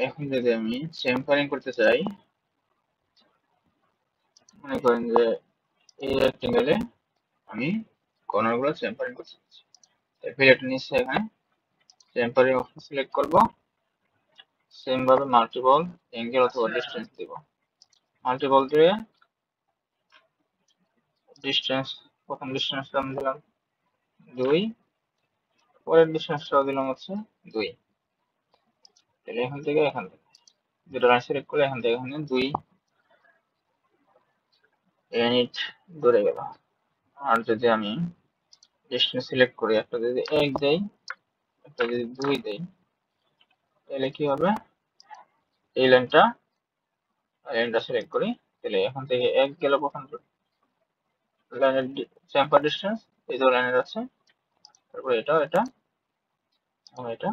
এখন যদি আমি চেম্পারিং করতে চাই, মনে করেন যে এই রেক্টেঙ্গেলে আমি কর্নার গুলো চেম্পারিং করতে চাচ্ছি, ফিলেটটা নিচ্ছে এখানে চেম্পারিং অপশন সিলেক্ট করব, সেম ভাবে মাল্টিপল অ্যাঙ্গেল অথবা ডিসটেন্স দিব। মাল্টিপল দিয়ে ডিসটেন্স, প্রথম ডিসটেন্সটা আমি দিলাম 2, পরের ডিসটেন্সটাও দিলাম হচ্ছে 2। তাহলে এখান থেকে দুটো লাইন সিলেক্ট করে এখান থেকে এখানে 2 ইউনিট দূরে গেল। আর যদি আমি ডিসটেন্স সিলেক্ট করি, একটা যদি 1 দেই, একটা যদি 2 দেই, তাহলে কি হবে, এই লাইনটা সিলেক্ট করি, তাহলে এখান থেকে 1 গেল প্রথম লাইনের চেম্পার ডিসটেন্স, এই দুটো লাইনের আছে, তারপরে এটা এবং এটা